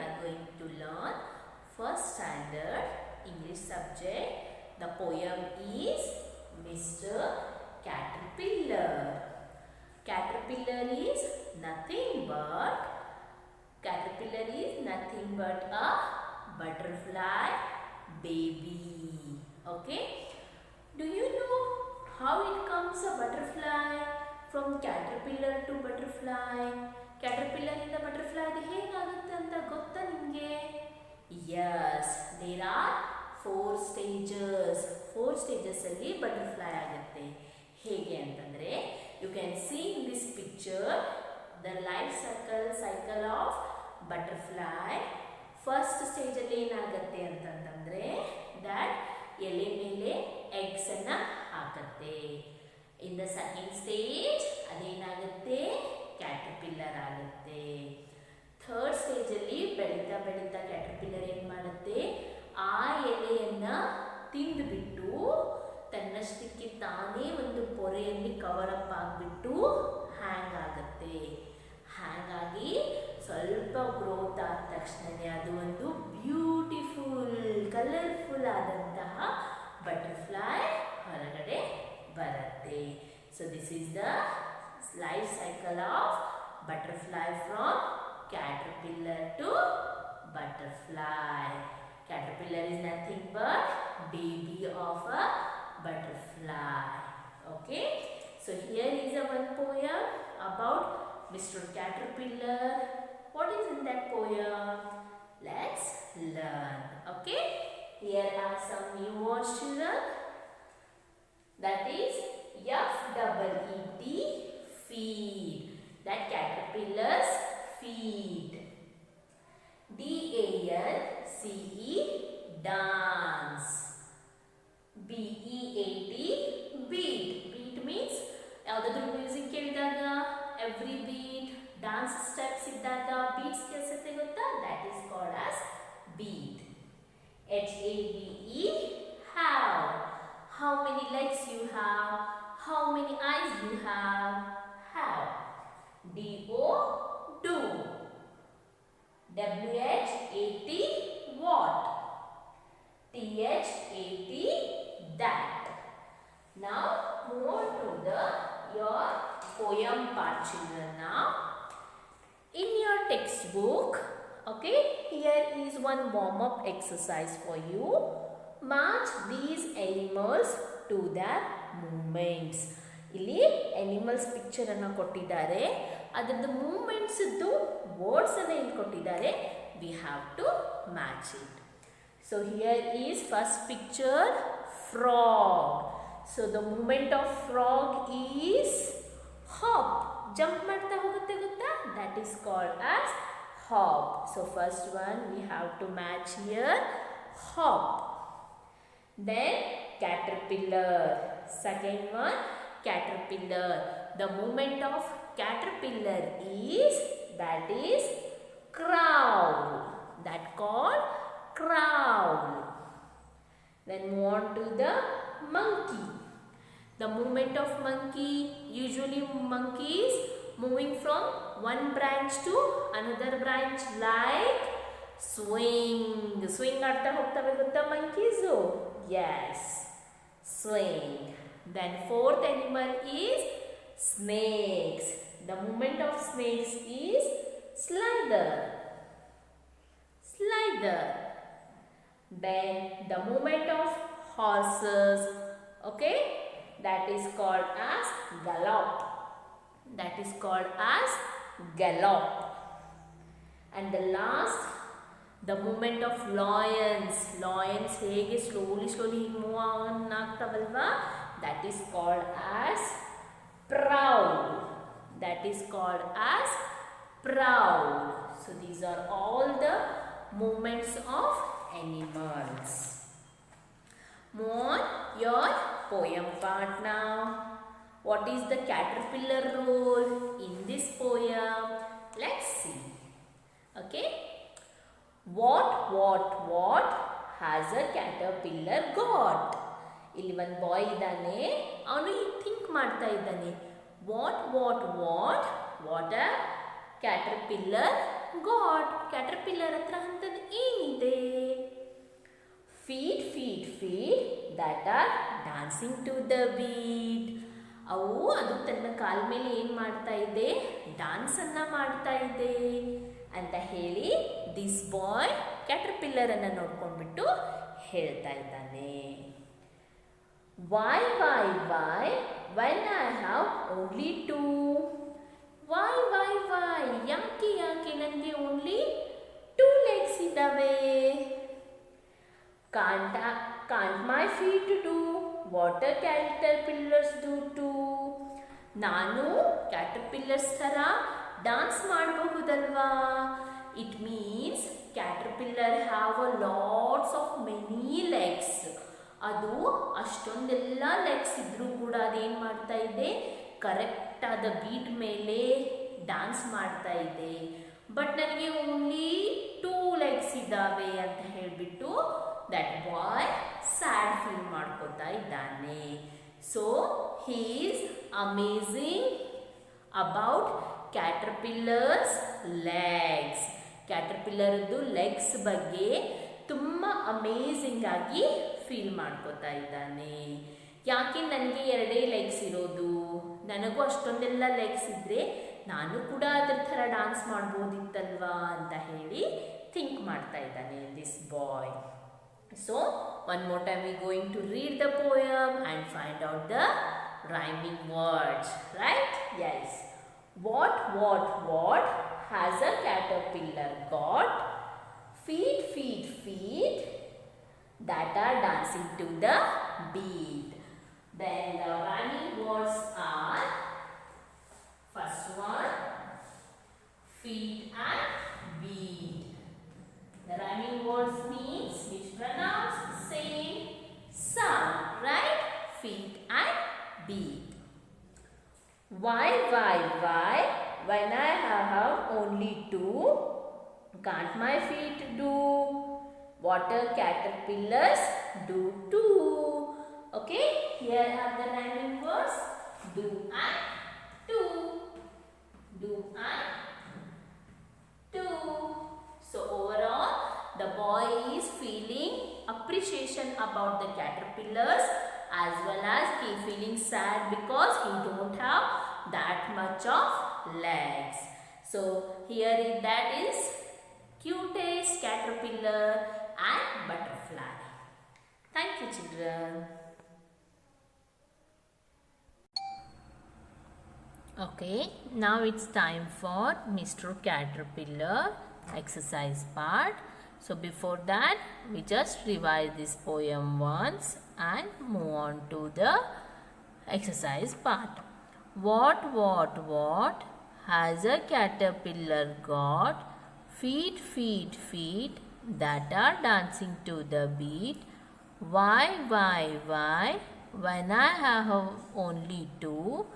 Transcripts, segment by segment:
are going to learn first standard English subject. The poem is Mr. Caterpillar. Caterpillar is nothing but a butterfly baby. Okay. Do you know how it comes a butterfly from caterpillar to butterfly? Caterpillar ಇಂದ butterfly ಅದು ಹೇಗಾಗುತ್ತೆ ಅಂತ ಗೊತ್ತಾ ನಿಮಗೆ? Yes, there are 4 stages. 4 stages ಅಲ್ಲಿ butterfly ಆಗುತ್ತೆ. ಹೇಗೆ ಅಂತಂದ್ರೆ you can see in this picture the life cycle of butterfly. First stage ಅಲ್ಲಿ ಏನಾಗುತ್ತೆ ಅಂತಂದ್ರೆ that ಎಲೆ ಮೇಲೆ eggs ಅನ್ನ ಹಾಕುತ್ತೆ. In the second stage ಅದೇನಾಗುತ್ತೆ caterpillar ಆಗುತ್ತೆ. ಥರ್ಡ್ ಸ್ಟೇಜ್ ಅಲ್ಲಿ ಬೆಳೀತಾ caterpillar ಏನು ಮಾಡುತ್ತೆ, ಆ ಎಲೆಯನ್ನ ತಿಂದುಬಿಟ್ಟು ತನ್ನಷ್ಟಕ್ಕೆ ತಾನೇ ಒಂದು ಪೊರೆಯಲ್ಲಿ ಕವರ್ ಅಪ್ ಆಗಿಬಿಟ್ಟು ಹ್ಯಾಂಗ್ ಆಗುತ್ತೆ. ಹ್ಯಾಂಗ್ ಆಗಿ ಸ್ವಲ್ಪ ಗ್ರೋತ್ ಆದ ತಕ್ಷಣನೇ ಅದು ಒಂದು ಬ್ಯೂಟಿಫುಲ್ ಕಲರ್ಫುಲ್ ಆದಂತಹ ಬಟರ್ಫ್ಲೈ ಹೊರಗಡೆ ಬರುತ್ತೆ. So this is the life cycle of butterfly from caterpillar to butterfly. Caterpillar is nothing but baby of a butterfly. Okay, so here is a one poem about Mr. Caterpillar. What is in that poem? Let's learn. Okay, here are some new words, children. That is FEET, feed. That caterpillars feed. DANCE, dance. BEAT, beat. Beat means ಯಾವುದಾದ್ರೂ music ಕೇಳಿದಾಗ every beet dance steps ಇದ್ದಾಗ beats ಕೇಳಿಸುತ್ತೆ ಗೊತ್ತಾ, that is called as beat. HAVE, have. How many legs you have? How many eyes you have? Have. DO, do. WHAT, what. THAT, that. Now move on to your poem part, children. Now in your textbook, okay, here is one warm-up exercise for you. Match these animals to their movements. ಇಲ್ಲಿ animals picture ಅನ್ನು ಕೊಟ್ಟಿದ್ದಾರೆ, ಅದರದ್ದು movements ಇದ್ದು words ಅನ್ನು ಇಲ್ಲಿ ಕೊಟ್ಟಿದ್ದಾರೆ. we have to match it. So here is first picture, frog. So the movement of frog is hop. Jump ಮಾಡ್ತಾ ಹೋಗುತ್ತೆ ಗೊತ್ತಾ, that is called as hop. So first one we have to match here, hop. Then caterpillar. Second one, caterpillar. The movement of caterpillar is, that is crawl. That called crawl. Then move on to the monkey. The movement of monkey, usually monkeys moving from one branch to another branch like swing. Swing ಆಡ್ತಾ ಹೋಗ್ತವೆ ಗೊತ್ತಾ monkeys? Yes, swing. Then fourth animal is snakes. The movement of snakes is slither. Then the movement of horses, okay, that is called as gallop. And the last, the movement of lions. ಹೇಗೆ slowly move on ಆಗ್ತಾವಲ್ವಾ, that is called as prowl. So these are all the movements of animals. Move on your poem part now. What is the caterpillar role in this poem? Let's see. Okay, what has a caterpillar got? ಇಲ್ಲಿ ಒಂದು ಬಾಯ್ ಇದ್ದಾನೆ, ಅವನು ಈಗ think ಮಾಡ್ತಾ ಇದ್ದಾನೆ, what a caterpillar God. Caterpillar ಹತ್ರ ಅಂಥದ್ದು ಏನಿದೆ? Feet that are dancing to the beat. ಅದು ತನ್ನ ಕಾಲ ಮೇಲೆ ಏನು ಮಾಡ್ತಾ ಇದೆ? ಡಾನ್ಸನ್ನು ಮಾಡ್ತಾ ಇದೆ ಅಂತ ಹೇಳಿ ದಿಸ್ ಬಾಯ್ ಕ್ಯಾಟರ್ಪಿಲ್ಲರನ್ನು ನೋಡ್ಕೊಂಡ್ಬಿಟ್ಟು ಹೇಳ್ತಾ ಇದ್ದಾನೆ. Why when I have only two? Why ಯಾಕೆ ನನಗೆ ಓನ್ಲಿ 2 legs ಇದ್ದಾವೆ? Can't my feet do what caterpillars do too? ನಾನು ಕ್ಯಾಟರ್ಪಿಲ್ಲರ್ಸ್ ಥರ ಡಾನ್ಸ್ ಮಾಡಬಹುದಲ್ವಾ? It means caterpillar have a lots of many legs. ಅದು ಅಷ್ಟೊಂದೆಲ್ಲ ಲೆಗ್ಸ್ ಇದ್ರೂ ಕೂಡ ಅದೇನು ಮಾಡ್ತಾ ಇದೆ? ಕರೆಕ್ಟಾದ ಬೀಟ್ ಮೇಲೆ ಡಾನ್ಸ್ ಮಾಡ್ತಾ ಇದೆ. ಬಟ್ ನನಗೆ ಓನ್ಲಿ 2 legs ಇದ್ದಾವೆ ಅಂತ ಹೇಳಿಬಿಟ್ಟು ದಟ್ ಬಾಯ್ ಸ್ಯಾಡ್ ಫೀಲ್ ಮಾಡ್ಕೋತಾ ಇದ್ದಾನೆ. So he is amazing about caterpillars legs. ಕ್ಯಾಟರ್ಪಿಲ್ಲರ್ದು ಲೆಗ್ಸ್ ಬಗ್ಗೆ ತುಂಬ ಅಮೇಝಿಂಗ್ ಆಗಿ ಫೀಲ್ ಮಾಡ್ಕೋತಾ ಇದ್ದಾನೆ. ಯಾಕೆ ನನಗೆ 2 ಲೆಗ್ಸ್ ಇರೋದು? ನನಗೂ ಅಷ್ಟೊಂದೆಲ್ಲ ಲೆಗ್ಸ್ ಇದ್ದರೆ ನಾನು ಕೂಡ ಅದ್ರ ಥರ ಡಾನ್ಸ್ ಮಾಡ್ಬೋದಿತ್ತಲ್ವಾ ಅಂತ ಹೇಳಿ ಥಿಂಕ್ ಮಾಡ್ತಾ ಇದ್ದಾನೆ this boy. So one more time we going to read the poem and find out the rhyming words, right? Yes. What has a caterpillar got? Feet that are dancing to the beat. Then the rhyming words are, first one, feet and beat. The rhyming words means which pronounce same sound, right? Feet and beat. Why when I have only 2? Can't my feet do what caterpillars do too? Okay, here are the rhyming words do and do. Do and do. So overall, the boy is feeling appreciation about the caterpillars as well as he feeling sad because he don't have that much of legs. So here that is cutest caterpillar and butterfly. Thank you, children. Okay, now it's time for Mr. Caterpillar exercise part. So before that, we just revise this poem once and move on to the exercise part. What has a caterpillar got? Feet that are dancing to the beat. Why when I have only 2?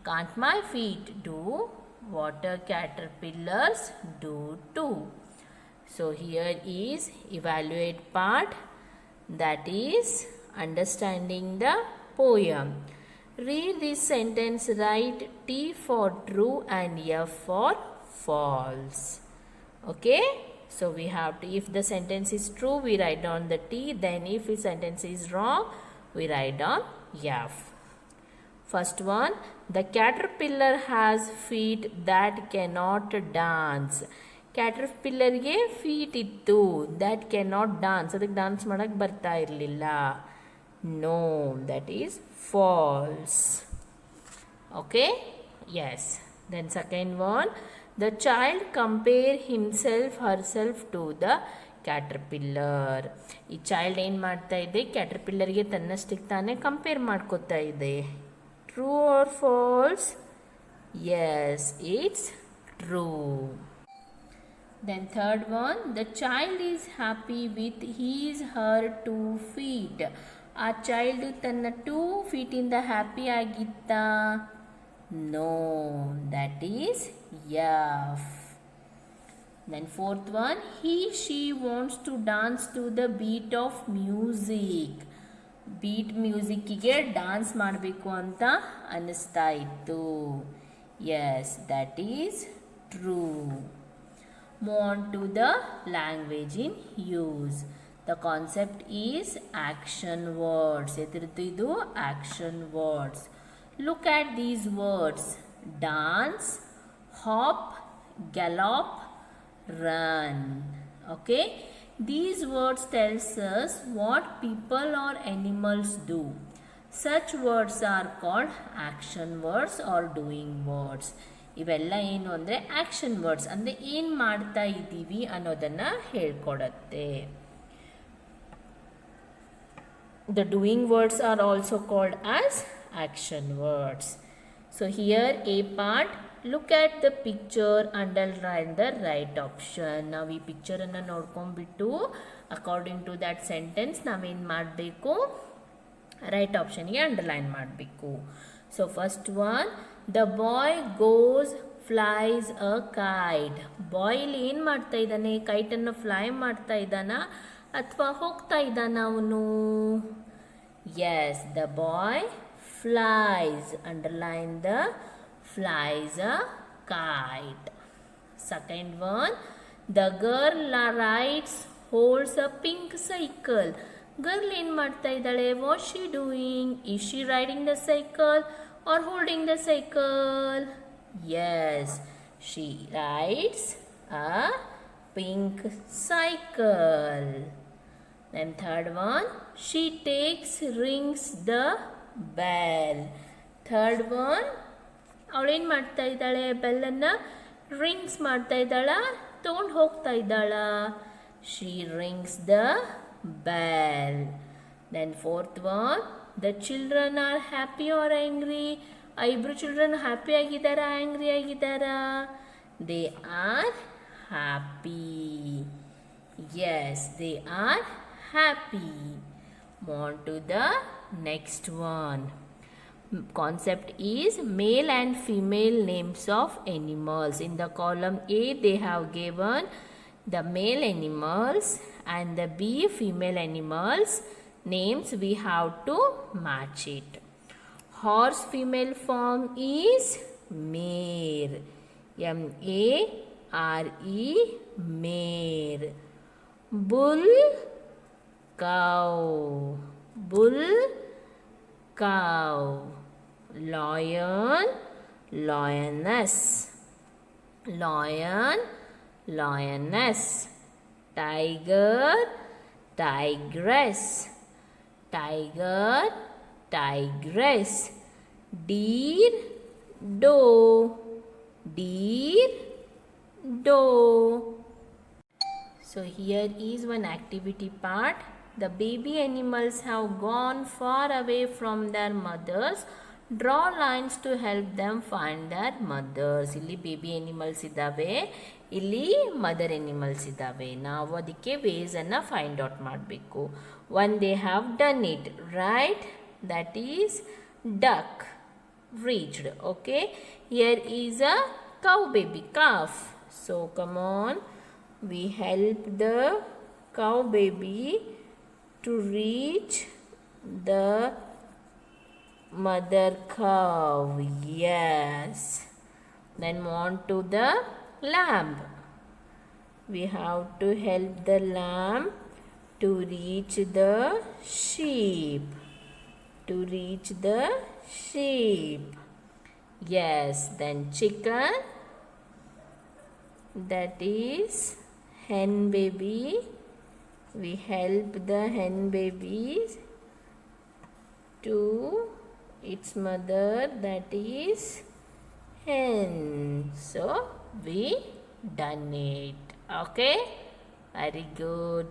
Can't my feet do what caterpillars do too? So here is evaluate part, that is understanding the poem. Read this sentence, write T for true and F for false. Okay, so we have to, if the sentence is true we write down the T, then if the sentence is wrong we write down F. First one, the caterpillar has feet that cannot dance. ಕ್ಯಾಟರ್ಪಿಲ್ಲರ್ಗೆ feet ಇತ್ತು, that cannot dance, ಅದಕ್ಕೆ dance ಮಾಡೋಕ್ಕೆ ಬರ್ತಾ ಇರಲಿಲ್ಲ. No, that is false. Okay, yes. Then second one, the child compare himself herself to the caterpillar. ಈ child ಏನು ಮಾಡ್ತಾ ಇದೆ? ಕ್ಯಾಟರ್ಪಿಲ್ಲರ್ಗೆ ತನ್ನಷ್ಟಕ್ಕೆ ತಾನೇ ಕಂಪೇರ್ ಮಾಡ್ಕೋತಾ ಇದೆ. True or false? Yes, it's true. Then third one, the child is happy with her 2 feet. ಆ ಚೈಲ್ಡ್ ತನ್ನ 2 feet ಇಂದ ಹ್ಯಾಪಿ ಆಗಿತ್ತಾ? No, that is F. Then fourth one, she wants to dance to the beat of music. Beat ಮ್ಯೂಸಿಕ್ಕಿಗೆ dance ಮಾಡಬೇಕು ಅಂತ ಅನ್ನಿಸ್ತಾ ಇತ್ತು. Yes, that is true. Move on to the language in use. The concept is action words. Edirthu action words. Look at these words: dance, hop, gallop, run. Okay, these words tells us what people or animals do. Such words are called action words or doing words. ಇವೆಲ್ಲ ಏನು ಅಂದರೆ action words, ಅಂದರೆ ಏನು ಮಾಡ್ತಾ ಇದ್ದೀವಿ ಅನ್ನೋದನ್ನು ಹೇಳ್ಕೊಡತ್ತೆ. The doing words are also called as action words. So here a part, look at the picture, underline the right option. ನಾವು ಈ ಪಿಕ್ಚರನ್ನು ನೋಡ್ಕೊಂಡ್ಬಿಟ್ಟು ಅಕಾರ್ಡಿಂಗ್ ಟು ದ್ಯಾಟ್ ಸೆಂಟೆನ್ಸ್ ನಾವೇನು ಮಾಡಬೇಕು, ರೈಟ್ ಆಪ್ಷನ್ಗೆ ಅಂಡರ್ಲೈನ್ ಮಾಡಬೇಕು. So first one, the boy goes flies a kite. Boy ಇಲ್ಲಿ ಏನು ಮಾಡ್ತಾ ಇದ್ದಾನೆ, ಕೈಟನ್ನು ಫ್ಲೈ ಮಾಡ್ತಾ ಇದ್ದಾನ ಅಥವಾ ಹೋಗ್ತಾ ಇದ್ದಾನ ಅವನು? Yes, the boy flies. Underline the flies a kite. Second one, the girl rides, holds a pink cycle. Girl ಏನು ಮಾಡ್ತಾ ಇದ್ದಾಳೆ? What she doing? Is she riding the cycle or holding the cycle? Yes, she rides a pink cycle. Then third one, she rings the bell. Third one, ಅವಳೇನು ಮಾಡ್ತಾ ಇದ್ದಾಳೆ? ಬೆಲ್ಲನ್ನು rings ಮಾಡ್ತಾ ಇದ್ದಾಳ, ತೊಗೊಂಡು ಹೋಗ್ತಾ ಇದ್ದಾಳ? She rings the bell. Then fourth one, the children are happy or angry. ಇಬ್ಬರು children happy ಆಗಿದ್ದಾರಾ, angry ಆಗಿದ್ದಾರಾ? They are happy. Yes, they are happy. Move on to the next one. Concept is male and female names of animals. In the column A, they have given the male animals and the B female animals names. We have to match it. Horse female form is mare. M-A-R-E, mare. Bull, cow. Bull, cow. Lion, lioness. Lion, lioness. Tiger, tigress. Tiger, tigress. Deer, doe. Deer, doe. So here is one activity part. The baby animals have gone far away from their mothers. Draw lines to help them find their mothers. ಇಲ್ಲಿ baby animals ಇದ್ದಾವೆ, ಇಲ್ಲಿ mother animals ಇದ್ದಾವೆ. ನಾವು ಅದಕ್ಕೆ ವೇಸನ್ನು find out ಮಾಡಬೇಕು. One they have done it, right? That is duck, reached. Okay, here is a cow baby, calf. So come on, we help the cow baby to reach the mother cow. Yes. Then move on to the lamb. We have to help the lamb to reach the sheep. To reach the sheep. Yes. Then chicken. That is hen baby. We help the hen babies to its mother, that is hen. So we done it. Okay, very good.